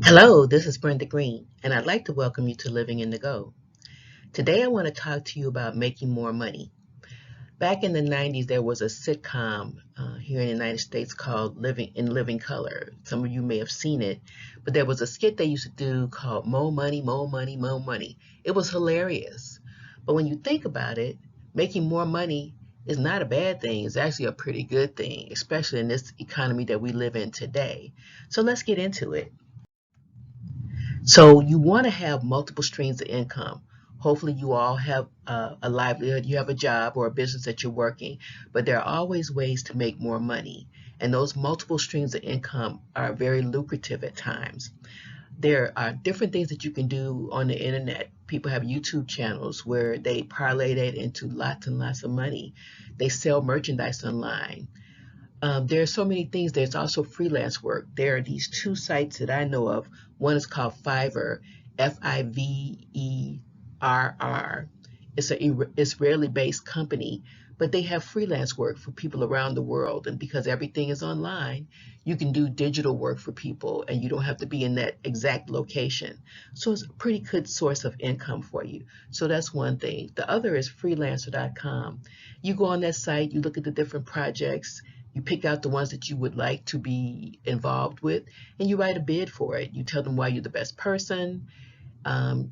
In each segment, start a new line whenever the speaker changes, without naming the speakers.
Hello, this is Brenda Green, and I'd like to welcome you to Living in the Go. Today, I want to talk to you about making more money. Back in the 90s, there was a sitcom here in the United States called Living Color. Some of you may have seen it, but there was a skit they used to do called Mo Money, Mo Money, Mo Money. It was hilarious. But when you think about it, making more money is not a bad thing. It's actually a pretty good thing, especially in this economy that we live in today. So let's get into it. So you want to have multiple streams of income. Hopefully, you all have a livelihood, you have a job or a business that you're working, but there are always ways to make more money. And those multiple streams of income are very lucrative at times. There are different things that you can do on the internet. People have YouTube channels where they parlay that into lots and lots of money. They sell merchandise online. There are so many things. There's also freelance work. There are these two sites that I know of. One is called Fiverr, Fiverr. It's an Israeli-based company, but they have freelance work for people around the world. And because everything is online, you can do digital work for people, and you don't have to be in that exact location. So it's a pretty good source of income for you. So that's one thing. The other is freelancer.com. You go on that site, you look at the different projects, you pick out the ones that you would like to be involved with, and you write a bid for it. You tell them why you're the best person.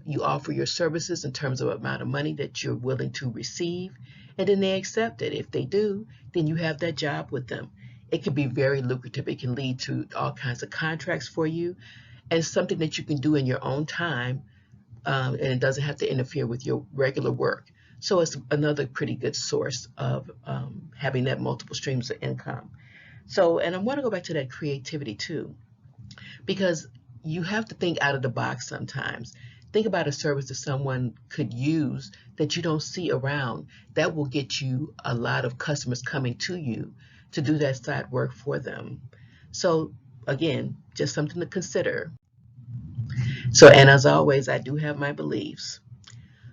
You offer your services in terms of amount of money that you're willing to receive, and then they accept it. If they do, then you have that job with them. It can be very lucrative. It can lead to all kinds of contracts for you, and something that you can do in your own time, and it doesn't have to interfere with your regular work. So it's another pretty good source of having that multiple streams of income. So, and I want to go back to that creativity too, because you have to think out of the box sometimes. Think about a service that someone could use that you don't see around. That will get you a lot of customers coming to you to do that side work for them. So, again, just something to consider. So, and as always, I do have my beliefs.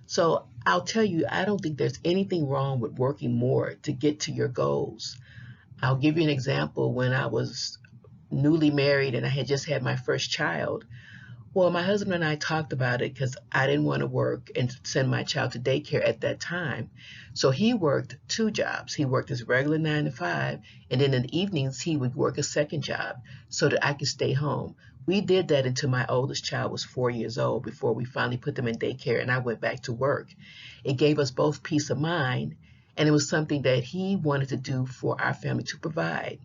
So I'll tell you, I don't think there's anything wrong with working more to get to your goals. I'll give you an example. When I was newly married and I had just had my first child, well, my husband and I talked about it because I didn't want to work and send my child to daycare at that time. So he worked two jobs. He worked his regular 9 to 5, and then in the evenings he would work a second job so that I could stay home. We did that until my oldest child was 4 years old before we finally put them in daycare and I went back to work. It gave us both peace of mind, and it was something that he wanted to do for our family to provide.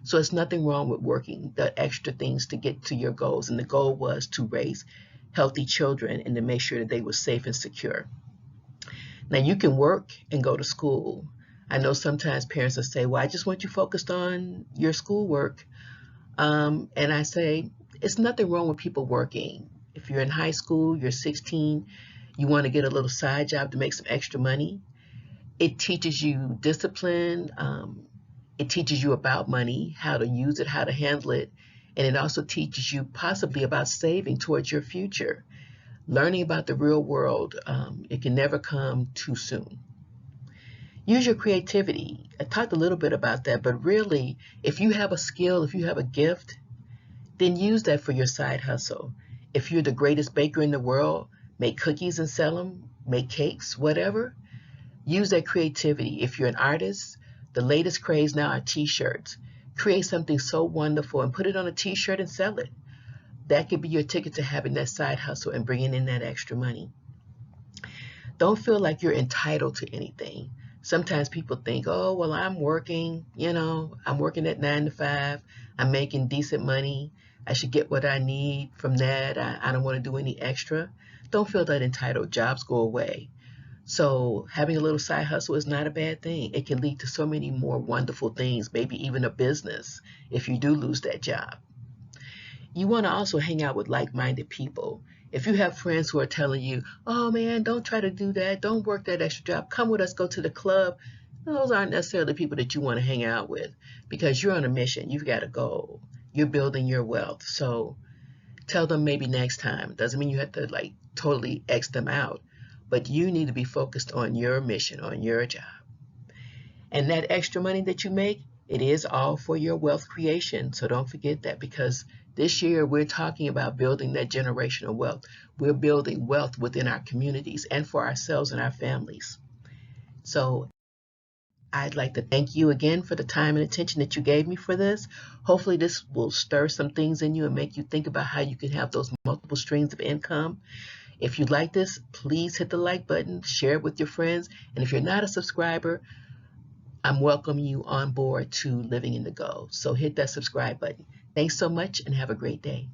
So it's nothing wrong with working the extra things to get to your goals. And the goal was to raise healthy children and to make sure that they were safe and secure. Now you can work and go to school. I know sometimes parents will say, well, I just want you focused on your schoolwork. And I say, it's nothing wrong with people working. If you're in high school, you're 16, you want to get a little side job to make some extra money. It teaches you discipline. It teaches you about money, how to use it, how to handle it, and it also teaches you possibly about saving towards your future. Learning about the real world, it can never come too soon. Use your creativity. I talked a little bit about that, but really, if you have a skill, if you have a gift, then use that for your side hustle. If you're the greatest baker in the world, make cookies and sell them, make cakes, whatever. Use that creativity. If you're an artist, the latest craze now are t-shirts. Create something so wonderful and put it on a t-shirt and sell it. That could be your ticket to having that side hustle and bringing in that extra money. Don't feel like you're entitled to anything. Sometimes people think, oh, well, I'm working, I'm working at 9 to 5. I'm making decent money. I should get what I need from that. I don't want to do any extra. Don't feel that entitled. Jobs go away. So having a little side hustle is not a bad thing. It can lead to so many more wonderful things, maybe even a business if you do lose that job. You want to also hang out with like-minded people. If you have friends who are telling you, oh man, don't try to do that, don't work that extra job, come with us, go to the club, those aren't necessarily people that you want to hang out with because you're on a mission, you've got a goal, you're building your wealth. So tell them maybe next time. Doesn't mean you have to like totally X them out, but you need to be focused on your mission, on your job. And that extra money that you make, it is all for your wealth creation. So don't forget that because This year, we're talking about building that generational wealth. We're building wealth within our communities and for ourselves and our families. So I'd like to thank you again for the time and attention that you gave me for this. Hopefully, this will stir some things in you and make you think about how you can have those multiple streams of income. If you like this, please hit the like button, share it with your friends. And if you're not a subscriber, I'm welcoming you on board to Living in the Go. So hit that subscribe button. Thanks so much and have a great day.